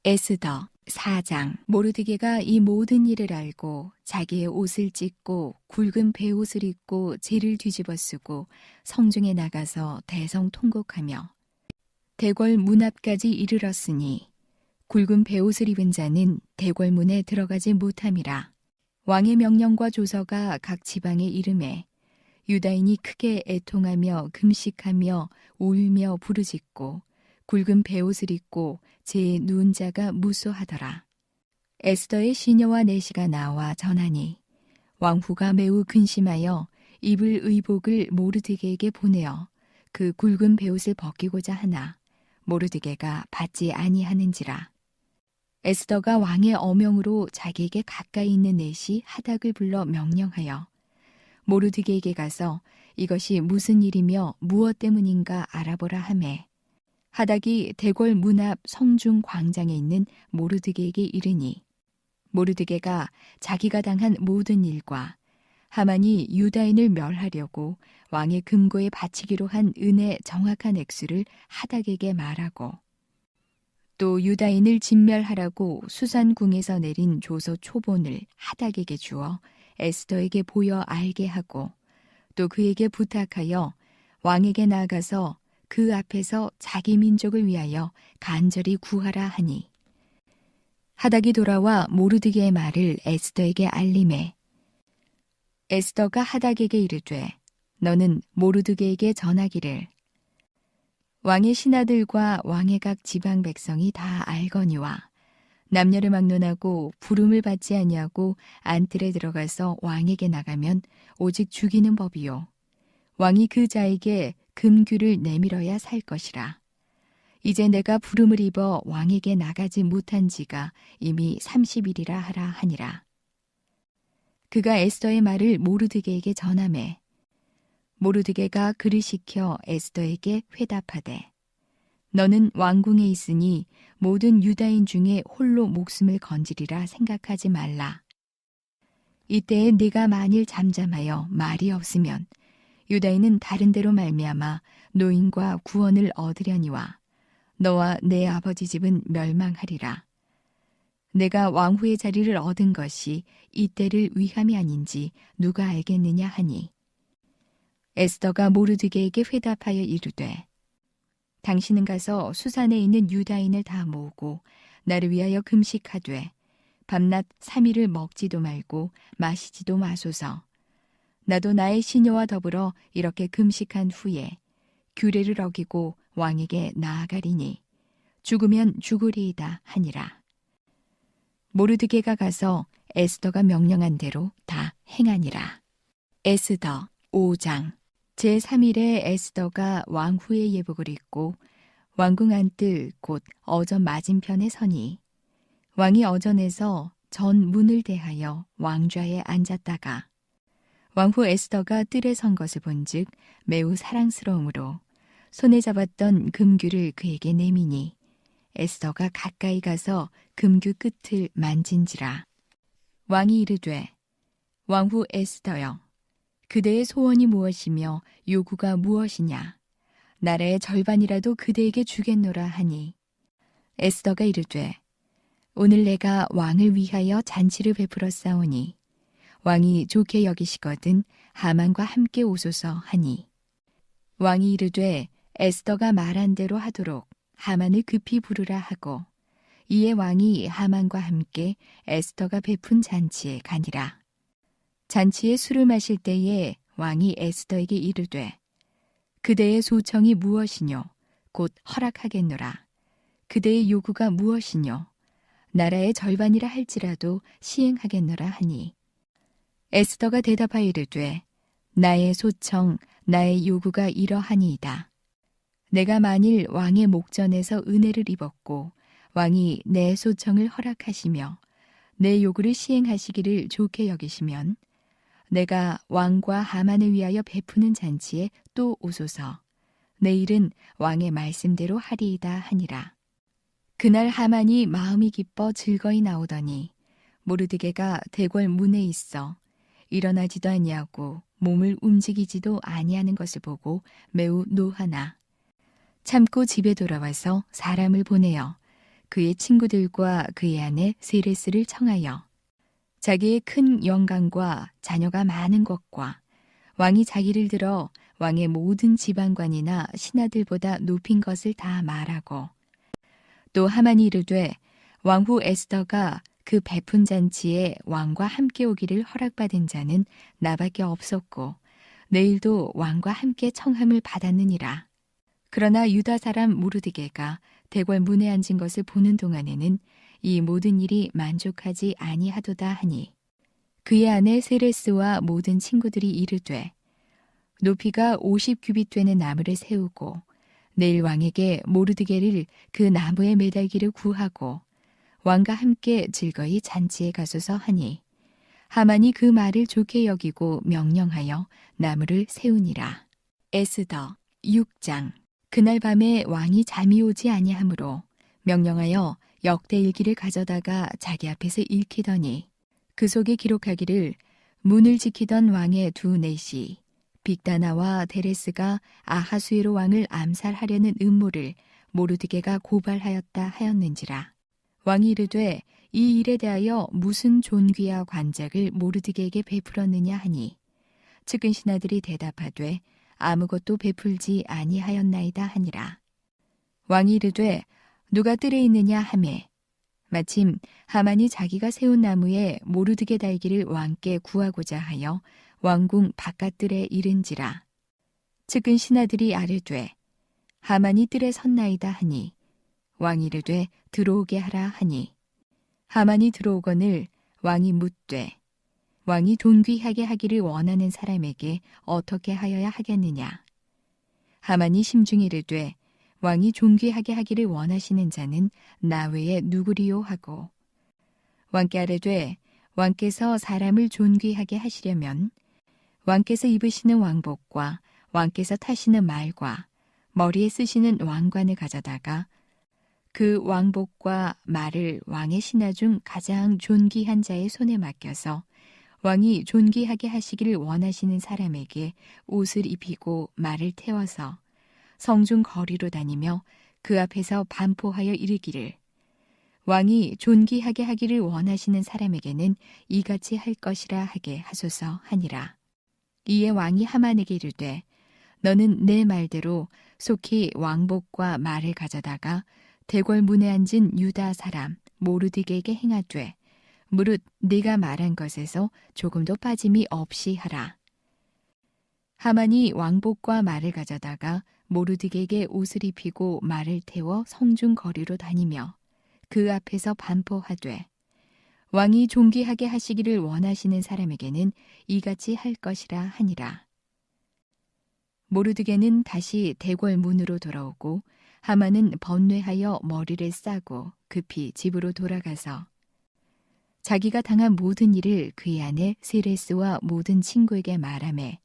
에스더 4장. 모르드게가 이 모든 일을 알고 자기의 옷을 찢고 굵은 베옷을 입고 재를 뒤집어 쓰고 성중에 나가서 대성통곡하며 대궐 문 앞까지 이르렀으니 굵은 베옷을 입은 자는 대궐 문에 들어가지 못함이라. 왕의 명령과 조서가 각 지방에 이르매 유다인이 크게 애통하며 금식하며 울며 부르짖고 굵은 베옷을 입고 제 누운 자가 무수하더라. 에스더의 시녀와 내시가 나와 전하니 왕후가 매우 근심하여 입을 의복을 모르드게에게 보내어 그 굵은 베옷을 벗기고자 하나 모르드게가 받지 아니하는지라. 에스더가 왕의 어명으로 자기에게 가까이 있는 내시 하닥을 불러 명령하여 모르드게에게 가서 이것이 무슨 일이며 무엇 때문인가 알아보라 하매 하닥이 대궐 문 앞 성중 광장에 있는 모르드게에게 이르니 모르드게가 자기가 당한 모든 일과 하만이 유다인을 멸하려고 왕의 금고에 바치기로 한 은의 정확한 액수를 하닥에게 말하고 또 유다인을 진멸하라고 수산궁에서 내린 조서 초본을 하닥에게 주어 에스더에게 보여 알게 하고 또 그에게 부탁하여 왕에게 나아가서 그 앞에서 자기 민족을 위하여 간절히 구하라 하니 하닥이 돌아와 모르드게의 말을 에스더에게 알림해 에스더가 하닥에게 이르되 너는 모르드게에게 전하기를 왕의 신하들과 왕의 각 지방 백성이 다 알거니와 남녀를 막론하고 부름을 받지 아니하고 안뜰에 들어가서 왕에게 나가면 오직 죽이는 법이요 왕이 그 자에게 금규를 내밀어야 살 것이라. 이제 내가 부름을 입어 왕에게 나가지 못한 지가 이미 30일이라 하라 하니라. 그가 에스더의 말을 모르드게에게 전하매 모르드게가 그를 시켜 에스더에게 회답하되 너는 왕궁에 있으니 모든 유다인 중에 홀로 목숨을 건지리라 생각하지 말라. 이때에 네가 만일 잠잠하여 말이 없으면 유다인은 다른 데로 말미암아 노인과 구원을 얻으려니와 너와 내 아버지 집은 멸망하리라. 내가 왕후의 자리를 얻은 것이 이때를 위함이 아닌지 누가 알겠느냐 하니 에스더가 모르드게에게 회답하여 이르되 당신은 가서 수산에 있는 유다인을 다 모으고 나를 위하여 금식하되 밤낮 3일을 먹지도 말고 마시지도 마소서. 나도 나의 시녀와 더불어 이렇게 금식한 후에 규례를 어기고 왕에게 나아가리니 죽으면 죽으리이다 하니라. 모르드게가 가서 에스더가 명령한 대로 다 행하니라. 에스더 5장. 제3일에 에스더가 왕후의 예복을 입고 왕궁 안뜰 곧 어전 맞은편에 서니 왕이 어전에서 전 문을 대하여 왕좌에 앉았다가 왕후 에스더가 뜰에 선 것을 본즉 매우 사랑스러움으로 손에 잡았던 금규를 그에게 내미니 에스더가 가까이 가서 금규 끝을 만진지라. 왕이 이르되 왕후 에스더여 그대의 소원이 무엇이며 요구가 무엇이냐 나라의 절반이라도 그대에게 주겠노라 하니 에스더가 이르되 오늘 내가 왕을 위하여 잔치를 베풀었사오니 왕이 좋게 여기시거든 하만과 함께 오소서 하니 왕이 이르되 에스더가 말한 대로 하도록 하만을 급히 부르라 하고 이에 왕이 하만과 함께 에스더가 베푼 잔치에 가니라. 잔치에 술을 마실 때에 왕이 에스더에게 이르되 그대의 소청이 무엇이뇨 곧 허락하겠노라. 그대의 요구가 무엇이뇨 나라의 절반이라 할지라도 시행하겠노라 하니 에스더가 대답하여 이르되 나의 소청 나의 요구가 이러하니이다. 내가 만일 왕의 목전에서 은혜를 입었고 왕이 내 소청을 허락하시며 내 요구를 시행하시기를 좋게 여기시면 내가 왕과 하만을 위하여 베푸는 잔치에 또 오소서. 내일은 왕의 말씀대로 하리이다 하니라. 그날 하만이 마음이 기뻐 즐거이 나오더니 모르드게가 대궐 문에 있어 일어나지도 아니하고 몸을 움직이지도 아니하는 것을 보고 매우 노하나 참고 집에 돌아와서 사람을 보내어 그의 친구들과 그의 아내 세레스를 청하여 자기의 큰 영광과 자녀가 많은 것과 왕이 자기를 들어 왕의 모든 지방관이나 신하들보다 높인 것을 다 말하고 또 하만이 이르되 왕후 에스더가 그 베푼 잔치에 왕과 함께 오기를 허락받은 자는 나밖에 없었고 내일도 왕과 함께 청함을 받았느니라. 그러나 유다 사람 모르드게가 대궐 문에 앉은 것을 보는 동안에는 이 모든 일이 만족하지 아니하도다 하니 그의 아내 세레스와 모든 친구들이 이르되 높이가 50규빗 되는 나무를 세우고 내일 왕에게 모르드게를 그 나무에 매달기를 구하고 왕과 함께 즐거이 잔치에 가소서 하니 하만이 그 말을 좋게 여기고 명령하여 나무를 세우니라. 에스더 6장. 그날 밤에 왕이 잠이 오지 아니하므로 명령하여 역대일기를 가져다가 자기 앞에서 읽히더니 그 속에 기록하기를 문을 지키던 왕의 두 내시 빅다나와 데레스가 아하수에로 왕을 암살하려는 음모를 모르드게가 고발하였다 하였는지라. 왕이 이르되 이 일에 대하여 무슨 존귀와 관작을 모르드게에게 베풀었느냐 하니 측근 신하들이 대답하되 아무것도 베풀지 아니하였나이다 하니라. 왕이 이르되 누가 뜰에 있느냐 하매 마침 하만이 자기가 세운 나무에 모르드게 달기를 왕께 구하고자 하여 왕궁 바깥뜰에 이른지라. 측근 신하들이 아뢰되 하만이 뜰에 섰나이다 하니 왕이 이르되 들어오게 하라 하니 하만이 들어오거늘 왕이 묻되 왕이 존귀하게 하기를 원하는 사람에게 어떻게 하여야 하겠느냐. 하만이 심중에 이르되 왕이 존귀하게 하기를 원하시는 자는 나 외에 누구리요 하고 왕께 아뢰되 왕께서 사람을 존귀하게 하시려면 왕께서 입으시는 왕복과 왕께서 타시는 말과 머리에 쓰시는 왕관을 가져다가 그 왕복과 말을 왕의 신하 중 가장 존귀한 자의 손에 맡겨서 왕이 존귀하게 하시기를 원하시는 사람에게 옷을 입히고 말을 태워서 성중 거리로 다니며 그 앞에서 반포하여 이르기를 왕이 존귀하게 하기를 원하시는 사람에게는 이같이 할 것이라 하게 하소서 하니라. 이에 왕이 하만에게 이르되 너는 내 말대로 속히 왕복과 말을 가져다가 대궐 문에 앉은 유다 사람 모르드게에게 행하되 무릇 네가 말한 것에서 조금도 빠짐이 없이 하라. 하만이 왕복과 말을 가져다가 모르드게에게 옷을 입히고 말을 태워 성중 거리로 다니며 그 앞에서 반포하되 왕이 존귀하게 하시기를 원하시는 사람에게는 이같이 할 것이라 하니라. 모르드게는 다시 대궐 문으로 돌아오고 하만은 번뇌하여 머리를 싸고 급히 집으로 돌아가서 자기가 당한 모든 일을 그의 아내 세레스와 모든 친구에게 말하매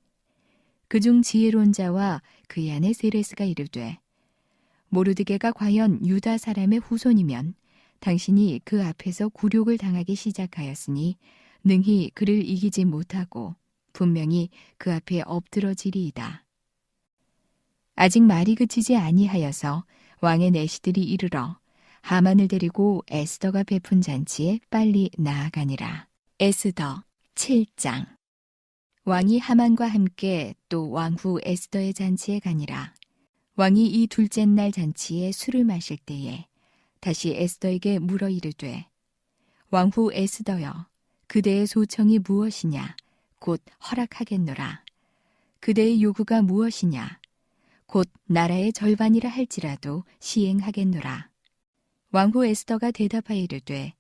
그중 지혜로운 자와 그의 아내 세레스가 이르되 모르드게가 과연 유다 사람의 후손이면 당신이 그 앞에서 굴욕을 당하기 시작하였으니 능히 그를 이기지 못하고 분명히 그 앞에 엎드러지리이다. 아직 말이 그치지 아니하여서 왕의 내시들이 이르러 하만을 데리고 에스더가 베푼 잔치에 빨리 나아가니라. 에스더 7장. 왕이 하만과 함께 또 왕후 에스더의 잔치에 가니라. 왕이 이 둘째 날 잔치에 술을 마실 때에 다시 에스더에게 물어 이르되 왕후 에스더여 그대의 소청이 무엇이냐 곧 허락하겠노라. 그대의 요구가 무엇이냐 곧 나라의 절반이라 할지라도 시행하겠노라. 왕후 에스더가 대답하여 이르되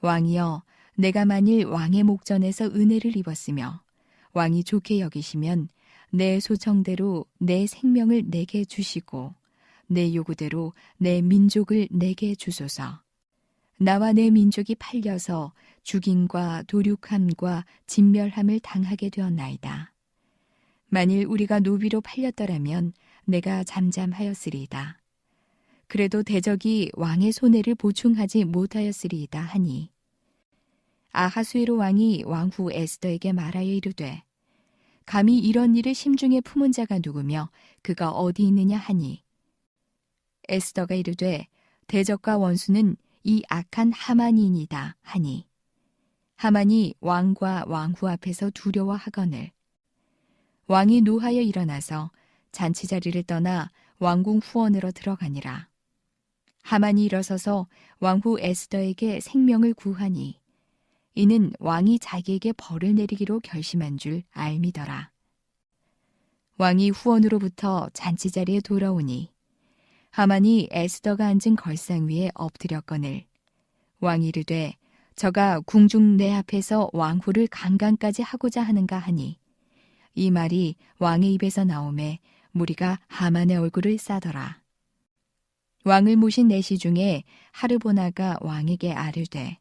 왕이여 내가 만일 왕의 목전에서 은혜를 입었으며 왕이 좋게 여기시면 내 소청대로 내 생명을 내게 주시고 내 요구대로 내 민족을 내게 주소서. 나와 내 민족이 팔려서 죽임과 도륙함과 진멸함을 당하게 되었나이다. 만일 우리가 노비로 팔렸더라면 내가 잠잠하였으리이다. 그래도 대적이 왕의 손해를 보충하지 못하였으리이다 하니 아하수에로 왕이 왕후 에스더에게 말하여 이르되 감히 이런 일을 심중에 품은 자가 누구며 그가 어디 있느냐 하니 에스더가 이르되 대적과 원수는 이 악한 하만이니이다 하니 하만이 왕과 왕후 앞에서 두려워하거늘 왕이 노하여 일어나서 잔치 자리를 떠나 왕궁 후원으로 들어가니라. 하만이 일어서서 왕후 에스더에게 생명을 구하니 이는 왕이 자기에게 벌을 내리기로 결심한 줄 알미더라. 왕이 후원으로부터 잔치 자리에 돌아오니 하만이 에스더가 앉은 걸상 위에 엎드렸거늘 왕이 이르되 저가 궁중 내 앞에서 왕후를 강간까지 하고자 하는가 하니 이 말이 왕의 입에서 나오매 무리가 하만의 얼굴을 싸더라. 왕을 모신 내시 중에 하르보나가 왕에게 아뢰되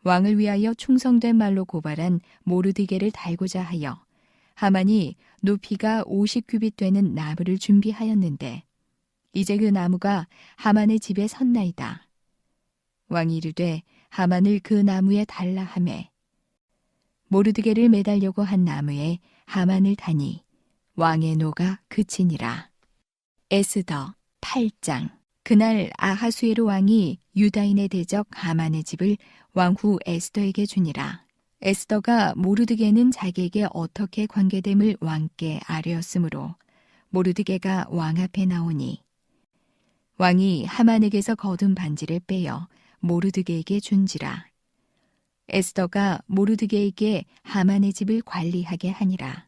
왕을 위하여 충성된 말로 고발한 모르드게를 달고자 하여 하만이 높이가 50규빗 되는 나무를 준비하였는데 이제 그 나무가 하만의 집에 섰나이다. 왕이 이르되 하만을 그 나무에 달라 하매 모르드게를 매달려고 한 나무에 하만을 다니 왕의 노가 그치니라. 에스더 8장. 그날 아하수에로 왕이 유다인의 대적 하만의 집을 왕후 에스더에게 주니라. 에스더가 모르드게는 자기에게 어떻게 관계됨을 왕께 아뢰었으므로 모르드게가 왕 앞에 나오니 왕이 하만에게서 거둔 반지를 빼어 모르드게에게 준지라. 에스더가 모르드게에게 하만의 집을 관리하게 하니라.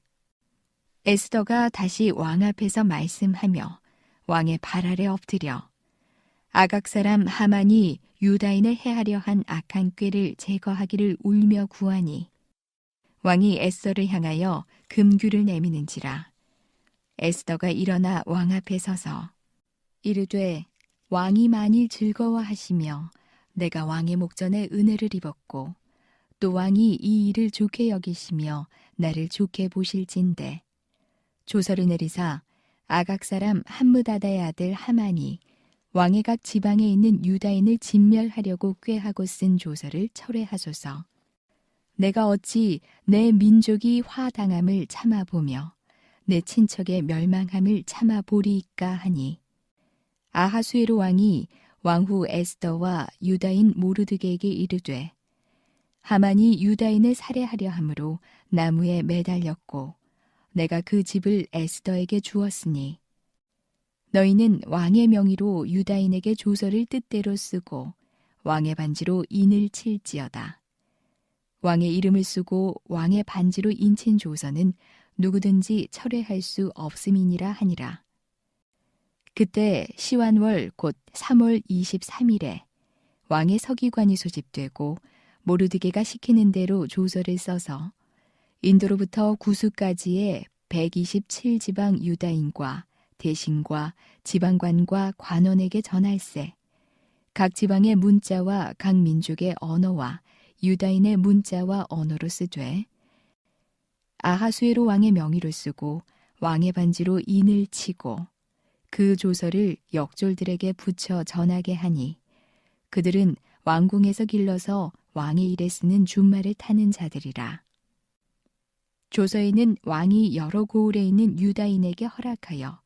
에스더가 다시 왕 앞에서 말씀하며 왕의 발 아래 엎드려 아각 사람 하만이 유다인을 해하려 한 악한 꾀를 제거하기를 울며 구하니 왕이 에스더를 향하여 금규를 내미는지라. 에스더가 일어나 왕 앞에 서서 이르되 왕이 만일 즐거워하시며 내가 왕의 목전에 은혜를 입었고 또 왕이 이 일을 좋게 여기시며 나를 좋게 보실진대 조서를 내리사 아각 사람 함므다다의 아들 하만이 왕의 각 지방에 있는 유다인을 진멸하려고 꾀하고 쓴 조서를 철회하소서. 내가 어찌 내 민족이 화당함을 참아보며 내 친척의 멸망함을 참아보리이까 하니 아하수에로 왕이 왕후 에스더와 유다인 모르드게에게 이르되 하만이 유다인을 살해하려 함으로 나무에 매달렸고 내가 그 집을 에스더에게 주었으니 너희는 왕의 명의로 유다인에게 조서를 뜻대로 쓰고 왕의 반지로 인을 칠지어다. 왕의 이름을 쓰고 왕의 반지로 인친 조서는 누구든지 철회할 수 없음이니라 하니라. 그때 시완월 곧 3월 23일에 왕의 서기관이 소집되고 모르드게가 시키는 대로 조서를 써서 인도로부터 구수까지의 127지방 유다인과 대신과 지방관과 관원에게 전할세. 각 지방의 문자와 각 민족의 언어와 유다인의 문자와 언어로 쓰되 아하수에로 왕의 명의로 쓰고 왕의 반지로 인을 치고 그 조서를 역졸들에게 붙여 전하게 하니 그들은 왕궁에서 길러서 왕의 일에 쓰는 준말을 타는 자들이라. 조서에는 왕이 여러 고을에 있는 유다인에게 허락하여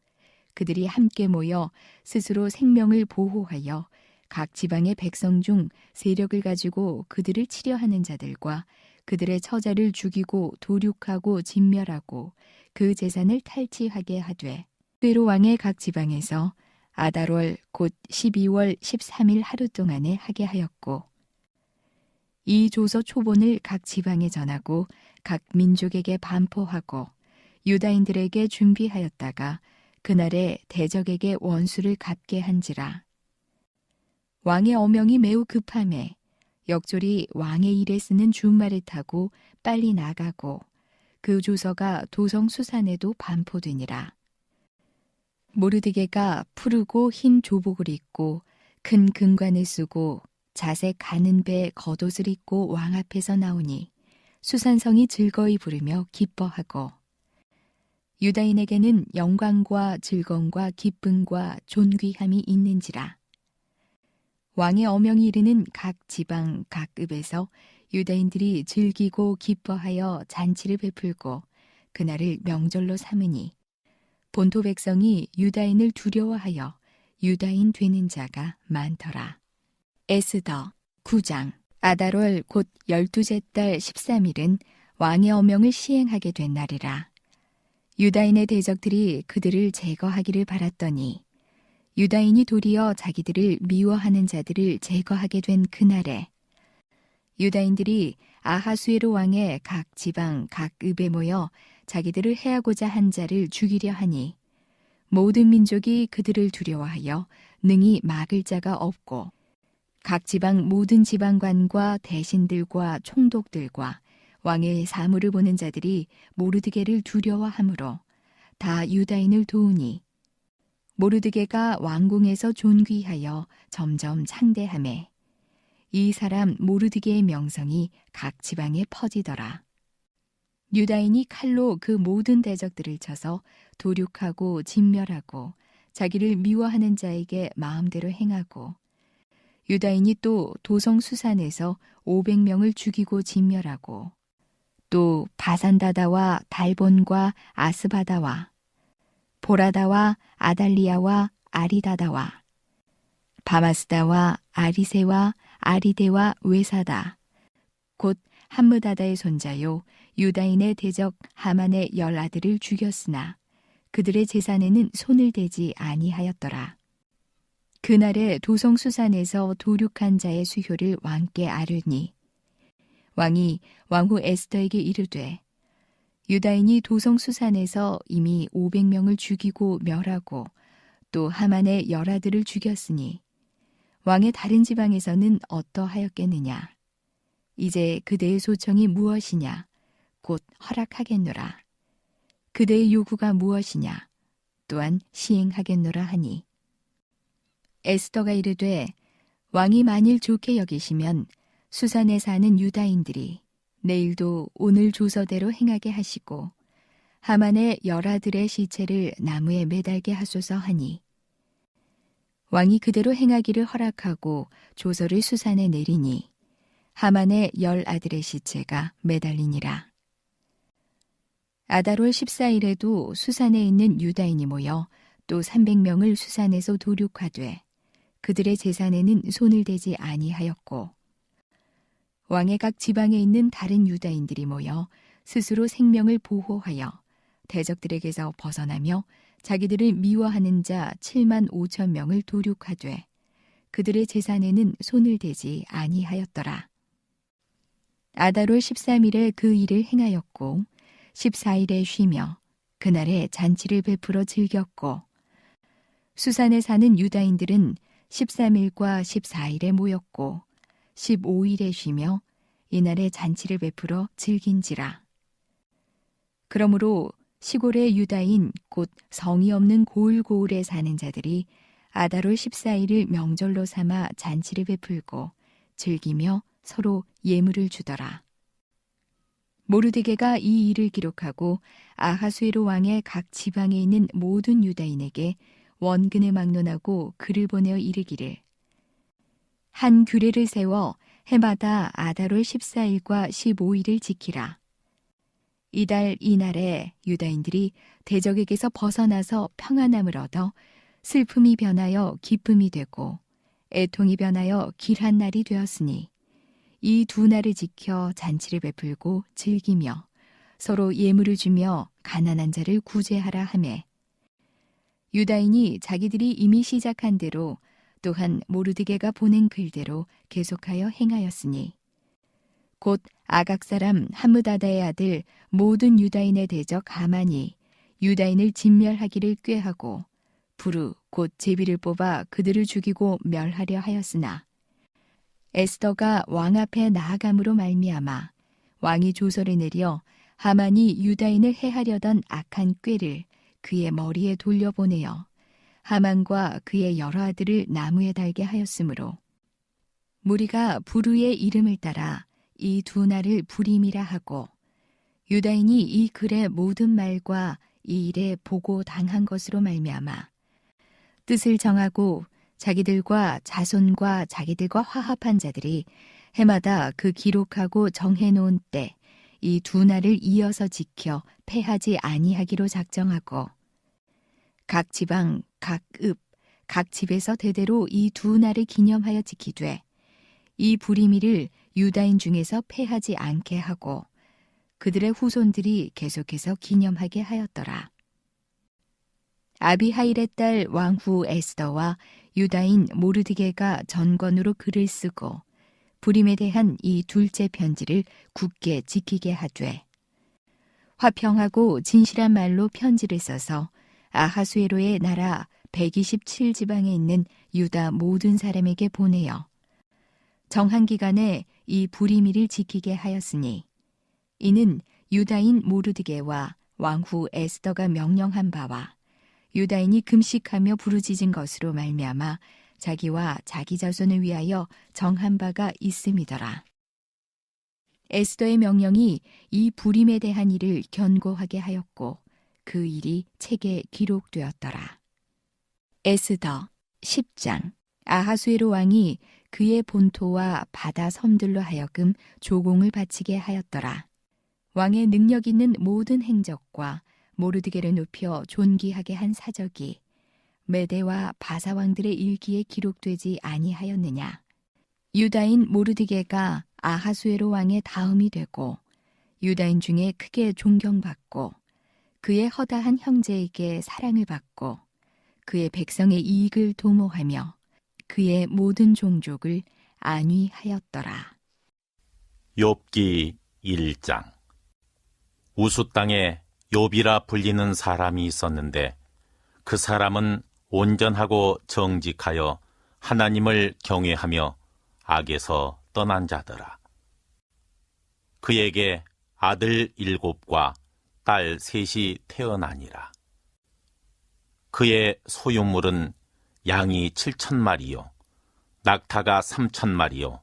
그들이 함께 모여 스스로 생명을 보호하여 각 지방의 백성 중 세력을 가지고 그들을 치려하는 자들과 그들의 처자를 죽이고 도륙하고 진멸하고 그 재산을 탈취하게 하되 쇠로 왕의 각 지방에서 아달월 곧 12월 13일 하루 동안에 하게 하였고 이 조서 초본을 각 지방에 전하고 각 민족에게 반포하고 유다인들에게 준비하였다가 그날에 대적에게 원수를 갚게 한지라. 왕의 어명이 매우 급함에 역졸이 왕의 일에 쓰는 준말을 타고 빨리 나가고 그 조서가 도성 수산에도 반포되니라. 모르드게가 푸르고 흰 조복을 입고 큰 금관을 쓰고 자색 가는 배 겉옷을 입고 왕 앞에서 나오니 수산성이 즐거이 부르며 기뻐하고 유다인에게는 영광과 즐거움과 기쁨과 존귀함이 있는지라. 왕의 어명이 이르는 각 지방 각 읍에서 유다인들이 즐기고 기뻐하여 잔치를 베풀고 그날을 명절로 삼으니 본토 백성이 유다인을 두려워하여 유다인 되는 자가 많더라. 에스더 9장. 아달월 곧 12째 달 13일은 왕의 어명을 시행하게 된 날이라. 유다인의 대적들이 그들을 제거하기를 바랐더니 유다인이 도리어 자기들을 미워하는 자들을 제거하게 된 그날에 유다인들이 아하수에로 왕의 각 지방 각 읍에 모여 자기들을 해하고자 한 자를 죽이려 하니 모든 민족이 그들을 두려워하여 능히 막을 자가 없고 각 지방 모든 지방관과 대신들과 총독들과 왕의 사물을 보는 자들이 모르드게를 두려워하므로 다 유다인을 도우니 모르드게가 왕궁에서 존귀하여 점점 창대하매 이 사람 모르드게의 명성이 각 지방에 퍼지더라. 유다인이 칼로 그 모든 대적들을 쳐서 도륙하고 진멸하고 자기를 미워하는 자에게 마음대로 행하고 유다인이 또 도성 수산에서 500명을 죽이고 진멸하고 또 바산다다와 달본과 아스바다와 보라다와 아달리아와 아리다다와 바마스다와 아리세와 아리데와 외사다 곧 함므다다의 손자요 유다인의 대적 하만의 10아들을 죽였으나 그들의 재산에는 손을 대지 아니하였더라. 그날에 도성 수산에서 도륙한 자의 수효를 왕께 아뢰니 왕이 왕후 에스더에게 이르되 유다인이 도성 수산에서 이미 500명을 죽이고 멸하고 또 하만의 10아들을 죽였으니 왕의 다른 지방에서는 어떠하였겠느냐. 이제 그대의 소청이 무엇이냐. 곧 허락하겠노라. 그대의 요구가 무엇이냐. 또한 시행하겠노라 하니 에스더가 이르되 왕이 만일 좋게 여기시면 수산에 사는 유다인들이 내일도 오늘 조서대로 행하게 하시고 하만의 10아들의 시체를 나무에 매달게 하소서 하니 왕이 그대로 행하기를 허락하고 조서를 수산에 내리니 하만의 10아들의 시체가 매달리니라. 아달월 14일에도 수산에 있는 유다인이 모여 또 300명을 수산에서 도륙하되 그들의 재산에는 손을 대지 아니하였고 왕의 각 지방에 있는 다른 유다인들이 모여 스스로 생명을 보호하여 대적들에게서 벗어나며 자기들을 미워하는 자 7만 5천 명을 도륙하되 그들의 재산에는 손을 대지 아니하였더라. 아달월 13일에 그 일을 행하였고 14일에 쉬며 그날에 잔치를 베풀어 즐겼고 수산에 사는 유다인들은 13일과 14일에 모였고 15일에 쉬며 이날에 잔치를 베풀어 즐긴지라. 그러므로 시골의 유다인 곧 성이 없는 고을고을에 사는 자들이 아달월 14일을 명절로 삼아 잔치를 베풀고 즐기며 서로 예물을 주더라. 모르드게가 이 일을 기록하고 아하수에로 왕의 각 지방에 있는 모든 유다인에게 원근을 막론하고 글을 보내어 이르기를 한 규례를 세워 해마다 아달월 14일과 15일을 지키라. 이달 이날에 유다인들이 대적에게서 벗어나서 평안함을 얻어 슬픔이 변하여 기쁨이 되고 애통이 변하여 길한 날이 되었으니 이 두 날을 지켜 잔치를 베풀고 즐기며 서로 예물을 주며 가난한 자를 구제하라 하매 유다인이 자기들이 이미 시작한 대로 또한 모르드게가 보낸 글대로 계속하여 행하였으니 곧 아각 사람 함므다다의 아들 모든 유다인의 대적 하만이 유다인을 진멸하기를 꾀하고 부르 곧 제비를 뽑아 그들을 죽이고 멸하려 하였으나 에스더가 왕 앞에 나아감으로 말미암아 왕이 조서를 내려 하만이 유다인을 해하려던 악한 꾀를 그의 머리에 돌려보내어 하만과 그의 여러 아들을 나무에 달게 하였으므로 무리가 부르의 이름을 따라 이 두 날을 부림이라 하고 유다인이 이 글의 모든 말과 이 일에 보고 당한 것으로 말미암아 뜻을 정하고 자기들과 자손과 자기들과 화합한 자들이 해마다 그 기록하고 정해놓은 때 이 두 날을 이어서 지켜 패하지 아니하기로 작정하고 각 지방, 각 읍, 각 집에서 대대로 이 두 날을 기념하여 지키되 이 부리미를 유다인 중에서 패하지 않게 하고 그들의 후손들이 계속해서 기념하게 하였더라. 아비하일의 딸 왕후 에스더와 유다인 모르드게가 전권으로 글을 쓰고 부림에 대한 이 둘째 편지를 굳게 지키게 하되 화평하고 진실한 말로 편지를 써서 아하수에로의 나라 127지방에 있는 유다 모든 사람에게 보내어 정한 기간에 이 부리미를 지키게 하였으니 이는 유다인 모르드게와 왕후 에스더가 명령한 바와 유다인이 금식하며 부르짖은 것으로 말미암아 자기와 자기 자손을 위하여 정한 바가 있음이더라. 에스더의 명령이 이 부림에 대한 일을 견고하게 하였고 그 일이 책에 기록되었더라. 에스더 10장. 아하수에로 왕이 그의 본토와 바다 섬들로 하여금 조공을 바치게 하였더라. 왕의 능력 있는 모든 행적과 모르드게를 높여 존귀하게 한 사적이 메대와 바사 왕들의 일기에 기록되지 아니하였느냐. 유다인 모르드게가 아하수에로 왕의 다음이 되고 유다인 중에 크게 존경받고 그의 허다한 형제에게 사랑을 받고 그의 백성의 이익을 도모하며 그의 모든 종족을 안위하였더라. 욥기 1장. 우수 땅에 욥이라 불리는 사람이 있었는데 그 사람은 온전하고 정직하여 하나님을 경외하며 악에서 떠난 자더라. 그에게 아들 7과 딸 3이 태어나니라. 그의 소유물은 양이 7,000마리요, 낙타가 3,000마리요,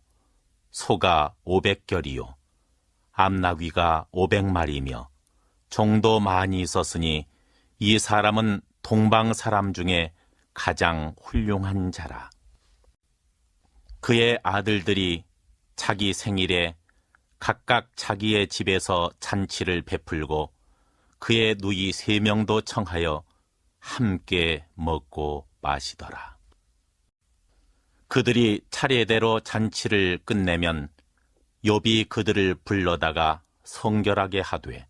소가 500결이요, 암나귀가 500마리며 종도 많이 있었으니 이 사람은 동방 사람 중에 가장 훌륭한 자라. 그의 아들들이 자기 생일에 각각 자기의 집에서 잔치를 베풀고 그의 누이 3명도 청하여 함께 먹고 마시더라. 그들이 차례대로 잔치를 끝내면 욥이 그들을 불러다가 성결하게 하되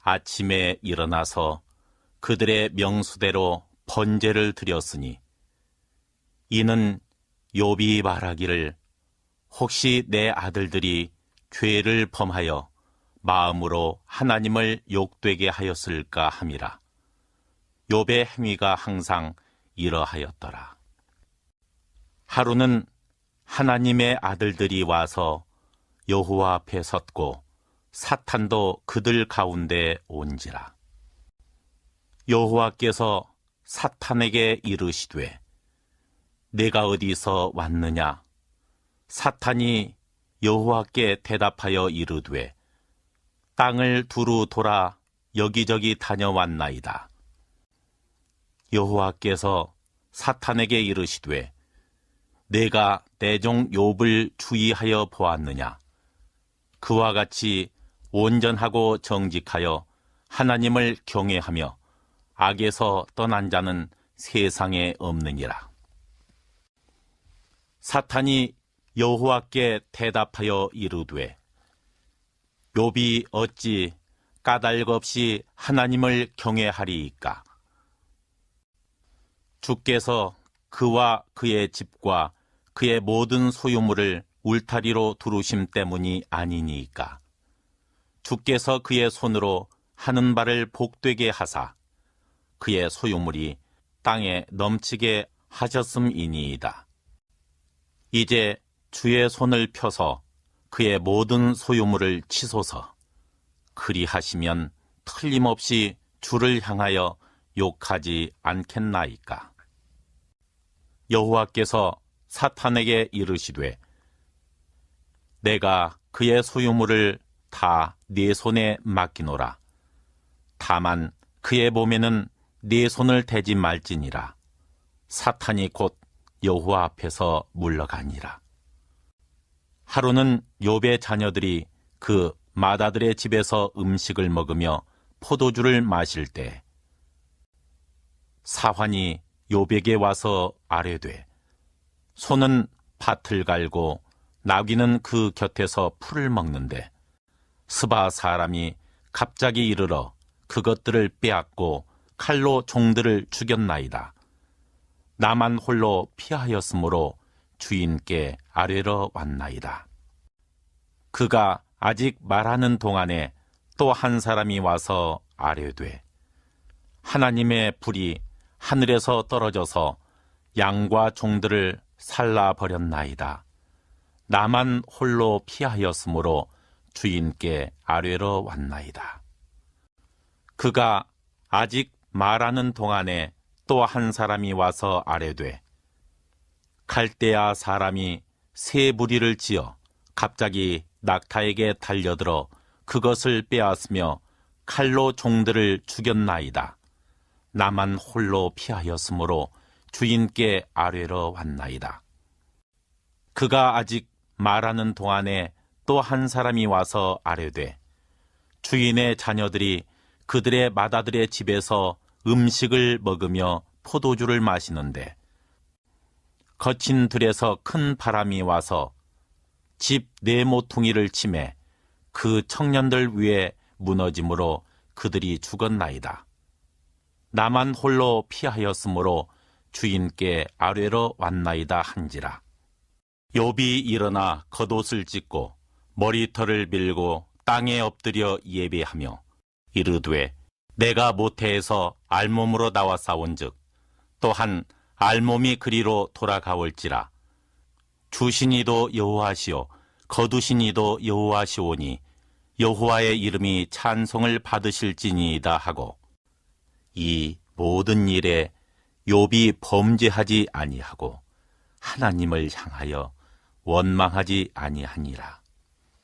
아침에 일어나서 그들의 명수대로 번제를 드렸으니 이는 욥이 말하기를 혹시 내 아들들이 죄를 범하여 마음으로 하나님을 욕되게 하였을까 함이라. 욥의 행위가 항상 이러하였더라. 하루는 하나님의 아들들이 와서 여호와 앞에 섰고 사탄도 그들 가운데 온지라. 여호와께서 사탄에게 이르시되 내가 어디서 왔느냐? 사탄이 여호와께 대답하여 이르되 땅을 두루 돌아 여기저기 다녀왔나이다. 여호와께서 사탄에게 이르시되 내가 내 종 욥을 주의하여 보았느냐? 그와 같이 온전하고 정직하여 하나님을 경외하며 악에서 떠난 자는 세상에 없느니라. 사탄이 여호와께 대답하여 이르되 욥이 어찌 까닭 없이 하나님을 경외하리이까? 주께서 그와 그의 집과 그의 모든 소유물을 울타리로 두르심 때문이 아니니이까? 주께서 그의 손으로 하는 바를 복되게 하사 그의 소유물이 땅에 넘치게 하셨음이니이다. 이제 주의 손을 펴서 그의 모든 소유물을 치소서. 그리하시면 틀림없이 주를 향하여 욕하지 않겠나이까? 여호와께서 사탄에게 이르시되 내가 그의 소유물을 다 네 손에 맡기노라. 다만 그의 몸에는 네 손을 대지 말지니라. 사탄이 곧 여호와 앞에서 물러가니라. 하루는 욥의 자녀들이 그 마다들의 집에서 음식을 먹으며 포도주를 마실 때 사환이 욥에게 와서 아뢰되 소는 밭을 갈고 나귀는 그 곁에서 풀을 먹는데 스바 사람이 갑자기 이르러 그것들을 빼앗고 칼로 종들을 죽였나이다. 나만 홀로 피하였으므로 주인께 아뢰러 왔나이다. 그가 아직 말하는 동안에 또 한 사람이 와서 아뢰되 하나님의 불이 하늘에서 떨어져서 양과 종들을 살라버렸나이다. 나만 홀로 피하였으므로 주인께 아뢰러 왔나이다. 그가 아직 말하는 동안에 또 한 사람이 와서 아뢰되 갈대아 사람이 새 무리를 지어 갑자기 낙타에게 달려들어 그것을 빼앗으며 칼로 종들을 죽였나이다. 나만 홀로 피하였으므로 주인께 아뢰러 왔나이다. 그가 아직 말하는 동안에 또 한 사람이 와서 아뢰되 주인의 자녀들이 그들의 맏아들의 집에서 음식을 먹으며 포도주를 마시는데 거친 들에서 큰 바람이 와서 집 네 모퉁이를 치매 그 청년들 위에 무너짐으로 그들이 죽었나이다. 나만 홀로 피하였으므로 주인께 아뢰러 왔나이다 한지라. 욥이 일어나 겉옷을 찢고 머리털을 밀고 땅에 엎드려 예배하며 이르되 내가 모태에서 알몸으로 나와 싸운즉 또한 알몸이 그리로 돌아가올지라. 주시니도 여호와시오 거두시니도 여호와시오니 여호와의 이름이 찬송을 받으실지니이다 하고 이 모든 일에 욥이 범죄하지 아니하고 하나님을 향하여 원망하지 아니하니라.